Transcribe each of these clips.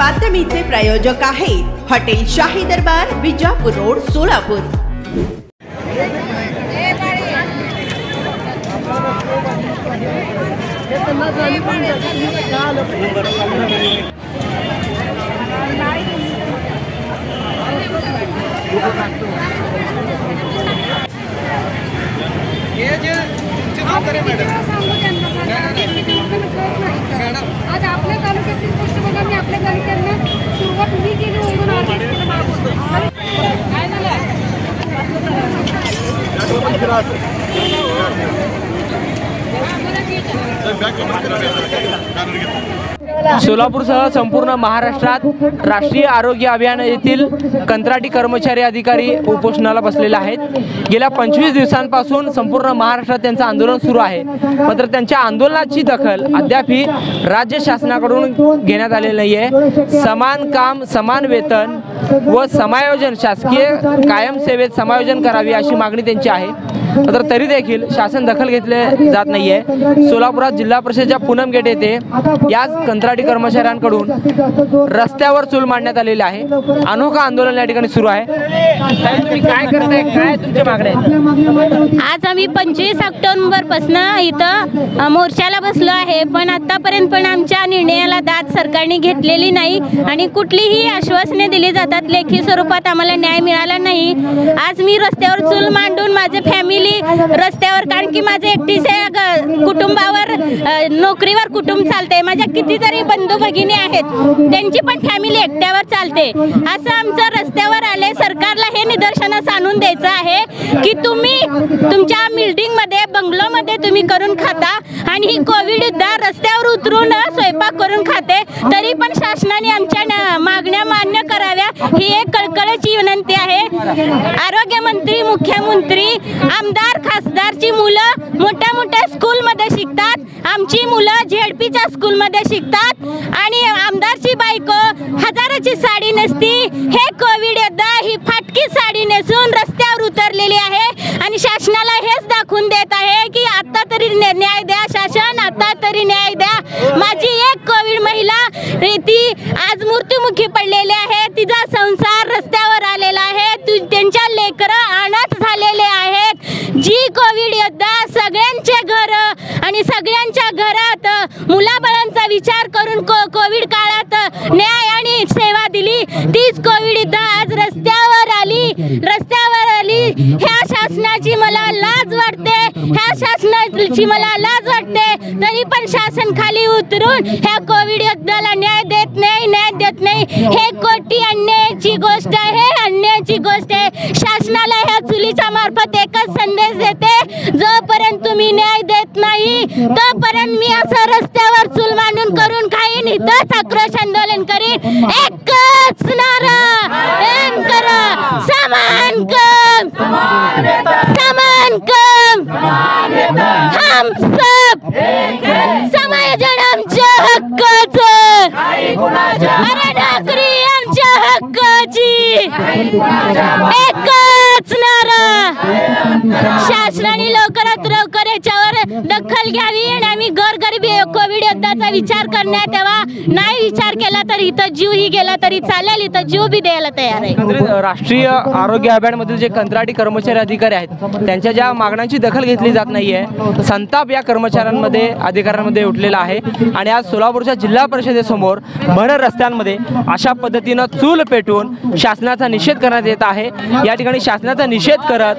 बातमीचे प्रायोजक आहेत हॉटेल शाही दरबार, विजापूर रोड, सोलापूर। आज आपल्या तालुक्यातील पृष्ठभागाने आपल्या तालुक्यांना सुरुवात मी केली सोलापूरसह संपूर्ण महाराष्ट्रात राष्ट्रीय आरोग्य अभियान येथील कंत्राटी कर्मचारी अधिकारी उपोषणाला बसलेले आहेत। गेल्या 25 दिवसांपासून संपूर्ण महाराष्ट्रात त्यांचं आंदोलन सुरू आहे, मात्र त्यांच्या आंदोलनाची दखल अद्यापही राज्य शासनाकडून घेण्यात आलेली नाही आहे। समान काम समान वेतन व समायोजन, शासकीय कायम सेवेत समायोजन करावे अशी मागणी त्यांची आहे, मात्र तरी देखील शासन दखल घेतले जात नाहीये। सोलापुरात जिल्हा परिषदेच्या पूनम गेट येथे याच कंत्राटी कर्मचाऱ्यांकडून रस्त्यावर चूल मांडण्यात आलेली आहे। अनोखा आंदोलन या ठिकाणी सुरू आहे। तुम्ही काय करताय, काय तुमच्या मागण्या आहेत? आज आम्ही 25 ऑक्टोबर पासून इथं मोर्चाला बसलो आहे, पण आतापर्यंत पण आमच्या निर्णयाला दाद सरकारने घेतलेली नाही आणि कुठलीही आश्वासने दिली जातात, लेखी स्वरूपात आम्हाला न्याय मिळाला नाही। आज मी रस्त्यावर चूल मांडून माझे फॅमिली रस्त्यावर, कारण की माझे एकटीच्या कुटुंबावर नोकरीवर कुटुंब चालते, माझ्या कितीतरी बंधू भगिनी आहेत त्यांची पण फॅमिली एकट्यावर चालते। असं आमचं रस्त्यावर आले, सरकारला हे निदर्शनास आणून द्यायचं आहे की तुम्ही तुमच्या बिल्डिंग मध्ये बंगलो मध्ये तुम्ही करून खाता आणि ही कोविड युद्धा रस्त्यावर उतरून स्वयंपाक करून खाते, तरी पण शासनाने आमच्या मागण्या मान्य कराव्या ही एक कळकळीची विनंती आहे। आरोग्य मंत्री, मुख्यमंत्री, आमदार, खासदारची मुलं मोठ्या मोठ्या स्कूल मध्ये शिकतात, आमची मुलं झेडपीच्या स्कूल मध्ये शिकतात आणि आमदारची बायको हजाराची साडी नेसती, हे कोविड योद्धा ही फाटकी साडी नेसून रस्त्यावर उतरलेली आहे आणि शासनाला हेच दाखवून देत आहे की आता तरी न्याय द्या शासन, आता तरी न्याय द्या। माझी एक कोविड महिला ती आज मृत्युमुखी पडलेली आहे, तिचा संसार रस्त्यावर आलेला आहे, त्यांच्या लेकरं अनाथ झालेले आहेत। जी कोविड योद्धा सगळ्यांचे घर आणि सगळ्यांच्या घरात मुलाबाळांचा विचार करून कोविड काळात न्याय आणि सेवा दिली, तीच कोविड योद्धा आज रस्त्यावर आली। ह्या शासनाची मला लाज वाटते, ह्या शासनाची मला लाज वाटते, तरी पण शासन खाली उतरून ह्या कोविड योद्धाला न्याय देत नाही। हे कोटी अन्यायाची गोष्ट आहे, अन्यायाची गोष्ट आहे। शासनाला ह्या चुलीच्या मार्फत एकच संदेश देते, जोपर्यंत तुम्ही न्याय देत नाही तोपर्यंत मी असं रस्त्यावर चूल मांडून करून खाईन, इथंच आक्रोश आंदोलन करीन। एकच नारा, समान काम, समान काम, हम सब समायोजन आमच्या हक्काचं, अरे नोकरी आमच्या हक्काची, एकच नारा। शासनाने लवकरात लवकर याच्यावर दखल घ्यावी आणि आम्ही गोरगरीब कोविड योद्धाचा विचार करण्यात यावा। नाही विचार केला तर इथं जीवही गेला तरी चालेल, इथं जीव बी द्यायला तयार आहे। राष्ट्रीय आरोग्य अभियानमधील जे कंत्राटी कर्मचारी अधिकारी आहेत त्यांच्या ज्या मागण्यांची दखल घेतली जात नाहीये, संताप या कर्मचाऱ्यांमध्ये, अधिकाऱ्यांमध्ये उठलेला आहे आणि आज सोलापूरच्या जिल्हा परिषदेसमोर भर रस्त्यांमध्ये अशा पद्धतीनं चूल पेटवून शासनाचा निषेध करण्यात येत आहे। या ठिकाणी शासनाचा निषेध करत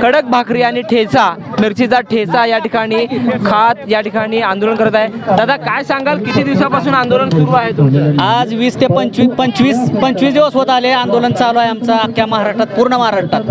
कडक भाकरी आणि ठेचा, मिरचीचा ठेचा या ठिकाणी खात या ठिकाणी आंदोलन करत आहे। दादा काय सांगाल, किती दिवसापासून आंदोलन सुरू आहे तुमचं? आज 20 ते 25 दिवस होत आले आंदोलन चालू आहे आमचं अख्ख्या महाराष्ट्रात, पूर्ण महाराष्ट्रात,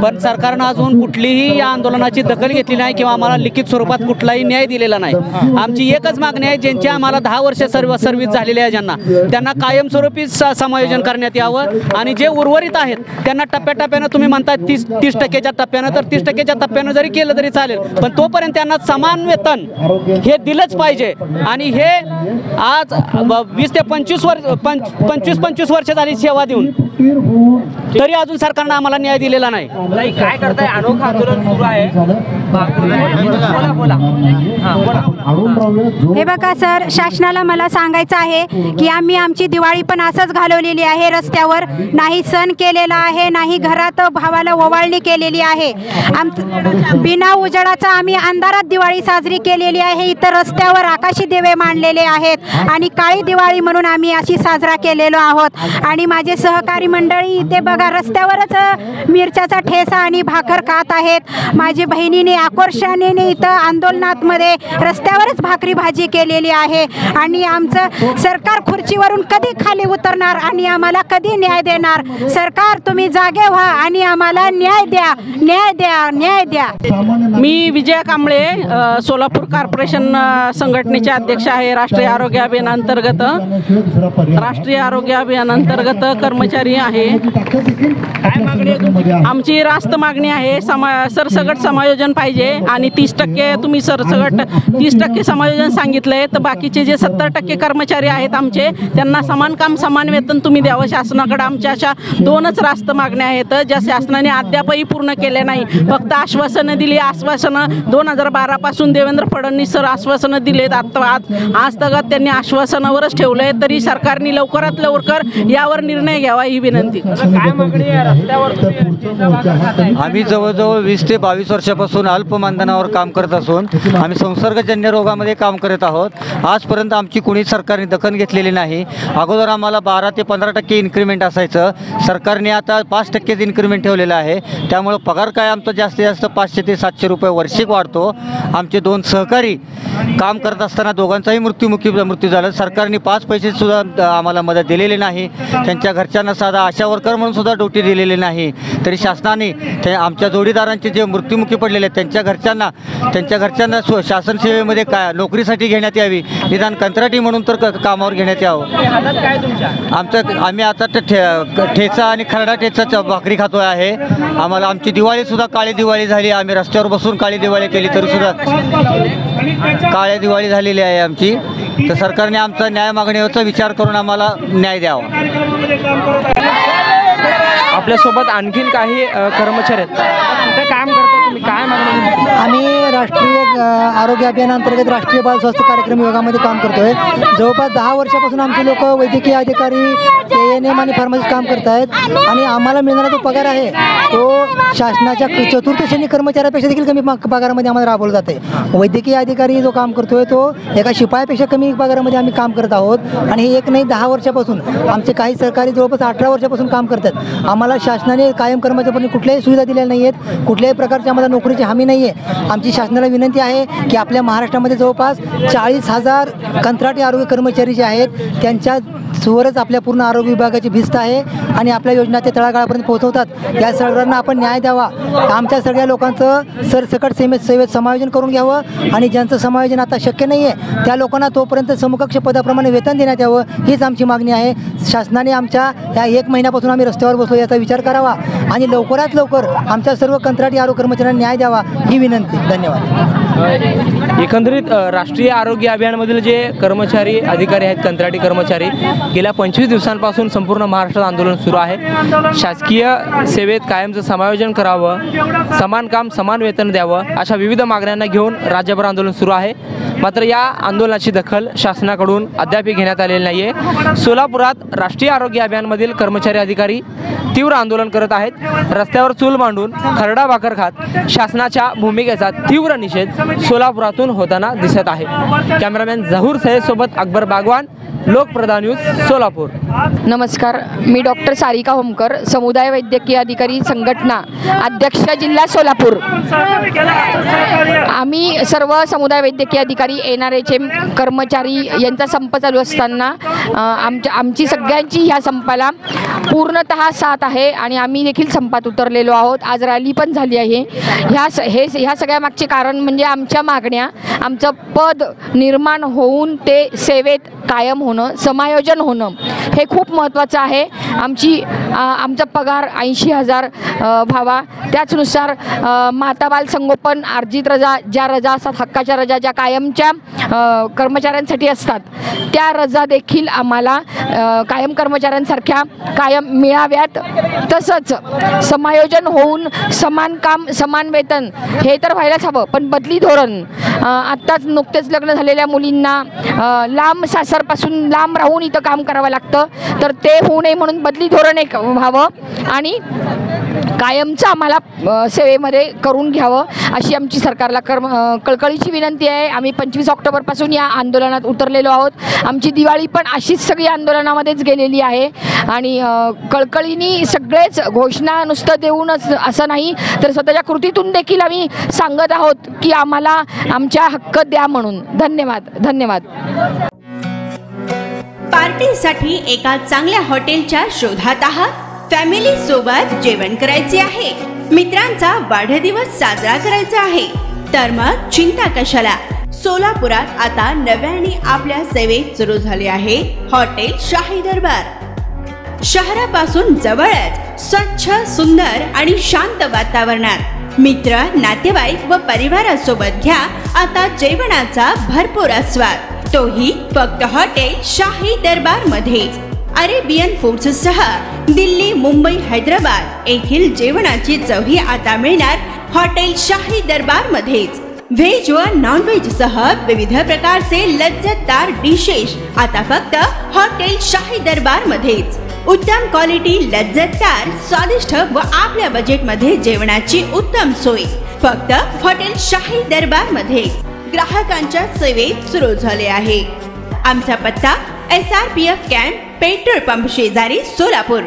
पण सरकारनं अजून कुठलीही या आंदोलनाची दखल घेतली नाही किंवा आम्हाला लिखित स्वरूपात कुठलाही न्याय दिलेला नाही। आमची एकच मागणी आहे, ज्यांची आम्हाला 10 वर्ष सर्व्हिस झालेली आहे त्यांना कायमस्वरूपी समायोजन करण्यात यावं आणि जे उर्वरित आहेत त्यांना टप्प्याटप्प्यानं, तुम्ही म्हणता 30% टप्प्यानं, तर 30% टप्प्यानं जरी केलं तरी चालेल, पण तोपर्यंत त्यांना समान वेतन हे दिलंच पाहिजे। आणि हे आज 20 ते 25 वर्ष झाली सेवा देऊन तरी अजून सरकारनं आम्हाला न्याय दिलेला नाही. काय करताय? अनोखं आंदोलन सुरू आहे. बोला बोला. हे बघा सर, शासनाला मला सांगायचं आहे की आम्ही आमची दिवाळी पण असंच घालवलेली आहे रस्त्यावर. नाही सण केलेला आहे, नाही घरात भावाला ओवाळणी केलेली आहे. बिना उजेडाचा आम्ही अंधारात दिवाळी साजरी केलेली आहे. इतर रस्त्यावर आकाशी दिवे मांडलेले आहेत आणि काळी दिवाळी म्हणून आम्ही अशी साजरा केलेलो आहोत. आणि माझे सहकारी मंडळी इथे बघा रस्त्यावरच मिरच्याचा ठेसा आणि भाकर खात आहेत. माझी बहिणीने आक्रोशाने इथं आंदोलनात मध्ये रस्त्यावरच भाकरी भाजी केलेली आहे. आणि आमचं सरकार खुर्चीवरून कधी खाली उतरणार आणि आम्हाला कधी न्याय देणार? सरकार तुम्ही जागे व्हा आणि आम्हाला न्याय द्या, न्याय द्या, न्याय द्या. मी विजया कांबळे, सोलापूर कॉर्पोरेशन संघटनेचे अध्यक्ष आहे. राष्ट्रीय आरोग्य अभियानांतर्गत कर्मचारी आहे. आमची रास्त मागणी आहे, सरसगट समायोजन पाहिजे आणि 30% तुम्ही सरसगट 30% समायोजन सांगितलंय, तर बाकीचे जे 70% कर्मचारी आहेत आमचे, त्यांना समान काम समान वेतन तुम्ही द्यावं. शासनाकडे आमच्या अशा 2च रास्त मागण्या आहेत ज्या शासनाने अद्यापही पूर्ण केल्या नाही. फक्त आश्वासनं दिली. आश्वासनं 2012 पासून देवेंद्र फडणवीस सर आश्वासनं दिलेत. आज तगत त्यांनी आश्वासनावरच ठेवलंय. तरी सरकारने लवकरात लवकर यावर निर्णय घ्यावा ही विनंती. काय मागणी आहे रस्त्यावर? आम्ही जवळजवळ 20 ते 22 वर्षापासून अल्प मानधनावर काम करत असून आम्ही संसर्गजन्य रोगामध्ये काम करत आहोत. आजपर्यंत आमची कुणी सरकारने दखल घेतलेली नाही. अगोदर आम्हाला 12 ते 15% इन्क्रिमेंट असायचं. सरकारने आता 5% इन्क्रिमेंट ठेवलेलं आहे. त्यामुळं पगार काय आमचा जास्तीत जास्त 500 ते 700 रुपये वार्षिक वाढतो. आमचे 2 सहकारी काम करत असताना दोघांचाही मृत्यू झाला. सरकारने 5 पैसे सुद्धा आम्हाला मदत दिलेली नाही. त्यांच्या घरच्यांना साधा आशा वर्कर म्हणून सुद्धा ड्युटी दिलेली नाही. तरी शासनाने आमच्या जोडीदारांचे जे मृत्युमुखी पडलेले आहेत त्यांच्या घरच्यांना शासन सेवेमध्ये नोकरीसाठी घेण्यात यावी. निदान कंत्राटी म्हणून तर कामावर घेण्यात यावं. आम्ही आता ठेचा आणि खरडा ठेचा भाकरी खातो आहे. आम्हाला आमची दिवाळीसुद्धा काळी दिवाळी झाली. आम्ही रस्त्यावर बसून काळी दिवाळी केली तरीसुद्धा काळ्या दिवाळी झालेली आहे आमची. तर सरकारने आमचा न्याय मागणीवरचा विचार करून आम्हाला न्याय द्यावा. आपल्यासोबत आणखीन काही कर्मचारी आहेत. ते काम करतात, तुम्ही काय मागणी? आम्ही राष्ट्रीय आरोग्य अभियानांतर्गत राष्ट्रीय बाल स्वास्थ्य कार्यक्रम विभागामध्ये काम करतोय. जवळपास 10 वर्षापासून आमचे लोक वैद्यकीय अधिकारी, ANM आणि फार्मसिस्ट काम करत आहेत. आणि आम्हाला मिळणारा जो पगार आहे तो शासनाच्या चतुर्थ श्रेणी कर्मचाऱ्यापेक्षा देखील कमी पगारामध्ये आम्हाला राबवलं जाते. वैद्यकीय अधिकारी जो काम करतोय तो एका शिपायापेक्षा कमी पगारामध्ये आम्ही काम करत आहोत. आणि हे एक नाही 10 वर्षापासून आमचे काही सहकारी जवळपास 18 वर्षापासून काम करतात. आम्हाला शासनाने कायम कर्मचाऱ्यांनी कुठल्याही सुविधा दिलेल्या नाही आहेत. कुठल्याही प्रकारची आम्हाला नोकरीची हमी नाही आहे. आमची शासनाला विनंती आहे की आपल्या महाराष्ट्रामध्ये जवळपास 40,000 कंत्राटी आरोग्य कर्मचारी जे आहेत त्यांच्या सुवरच आपल्या पूर्ण आरोग्य विभागाची भिस्त आहे आणि आपल्या योजना ते तळागाळापर्यंत पोहोचवतात. या सर्वांना आपण न्याय द्यावा. आमच्या सगळ्या लोकांचं सरसकट सेवेत समायोजन करून घ्यावं आणि ज्यांचं समायोजन आता शक्य नाही आहे त्या लोकांना तोपर्यंत समकक्ष पदाप्रमाणे वेतन देण्यात यावं, हीच आमची मागणी आहे. शासनाने आमच्या या 1 महिन्यापासून आम्ही रस्त्यावर बसलो याचा विचार करावा आणि लवकरात लवकर आमच्या सर्व कंत्राटी आरोग्य कर्मचाऱ्यांना न्याय द्यावा ही विनंती. धन्यवाद. एकंदरीत राष्ट्रीय आरोग्य अभियानामधील जे कर्मचारी अधिकारी आहेत, कंत्राटी कर्मचारी, गेल्या 25 दिवसांपासून संपूर्ण महाराष्ट्रात आंदोलन सुरू आहे. शासकीय सेवेत कायमचं समायोजन करावं, समान काम समान वेतन द्यावं, अशा विविध मागण्यांना घेऊन राज्यभर आंदोलन सुरू आहे. मात्र या आंदोलनाची दखल शासनाकडून अद्याप घेण्यात आलेली नाही आहे. सोलापुरात राष्ट्रीय आरोग्य अभियानमधील कर्मचारी अधिकारी तीव्र आंदोलन करत आहेत. रस्त्यावर चूल मांडून खरडा भाकर खात शासनाच्या भूमिकेचा तीव्र निषेध सोलापुरातून होताना दिसत आहे. कॅमेरामॅन झहूर सय्यद सोबत अकबर बागवान, लोकप्रधान न्यूज, सोलापूर. नमस्कार, मी डॉक्टर सारिका होमकर, समुदाय वैद्यकीय अधिकारी संघटना अध्यक्ष, जिल्हा सोलापूर. आम्ही सर्व समुदाय वैद्यकीय अधिकारी NRHM कर्मचारी यांचा संप चालू असताना आमची सगळ्यांची ह्या संपाला पूर्णतः साथ आहे आणि आम्ही देखील संपात उतरलेलो आहोत. आज रॅली पण झाली आहे. ह्या सगळ्या मागचे कारण म्हणजे आमच्या मागण्या, आमचं पद निर्माण होऊन ते सेवेत कायम होणं, समायोजन होणं हे खूप महत्त्वाचं आहे. आमचा पगार 80,000 व्हावा. त्याचनुसार माता बाल संगोपन, अर्जित रजा, ज्या रजा असतात, हक्काच्या रजा, ज्या कायमच्या आमच्या कर्मचाऱ्यांसाठी असतात त्या रजा देखील आम्हाला कायम कर्मचाऱ्यांसारख्या कायम मिळाव्यात. तसंच समायोजन होऊन समान काम समान वेतन हे तर व्हायलाच हवं, पण बदली धोरण आत्ताच नुकतेच लग्न झालेल्या मुलींना लांब सासरपासून लांब राहून इथं काम करावं लागतं, तर ते होऊ नये म्हणून बदली धोरण एक व्हावं आणि कायमचं आम्हाला सेवेमध्ये करून घ्यावं अशी आमची सरकारला कळकळीची विनंती आहे. आम्ही 25 ऑक्टोबरपासून या आंदोलनात उतरलेलो आहोत. आमची दिवाळी पण अशीच सगळी आंदोलनामध्येच गेलेली आहे आणि कळकळीने सगळेच घोषणा नुसतं देऊनच असं नाही तर स्वतःच्या कृतीतून देखील आम्ही सांगत आहोत की आम्हाला आमच्या हक्क द्या म्हणून. धन्यवाद. धन्यवाद. पार्टीसाठी एका चांगल्या हॉटेलच्या शोधात आहात? फॅमिली सोबत जेवण करायचे आहे, मित्रांचा वाढदिवस साजरा करायचा आहे, तर मग चिंता कशाला. सोलापुरात आता नव्याने आपल्या सेवेत सुरू झाले आहे हॉटेल शाही दरबार. शहरापासून जवळच स्वच्छ सुंदर आणि शांत वातावरणात मित्र नातेवाईक व परिवारासोबत घ्या आता जेवणाचा भरपूर आस्वाद, तोही फक्त हॉटेल शाही दरबार मध्येच. अरेबियन फूड्स सह दिल्ली, मुंबई, हैदराबाद येथील जेवणाची चवही आता मिळणार हॉटेल शाही दरबार मध्येच. व्हेज व नॉन व्हेज सह विविध प्रकारचे लज्जतदार डिशेस आता फक्त हॉटेल शाही दरबार मध्येच. उत्तम क्वालिटी, लज्जतदार, स्वादिष्ट व आपल्या बजेटमध्ये जेवणाची उत्तम सोय फक्त हॉटेल शाही दरबार मध्येच. ग्राहकांच्या सेवेत सुरू झाले आहे. आमचा पत्ता SRPF कॅम्प, पेट्रोल पंप शेजारी, सोलापूर.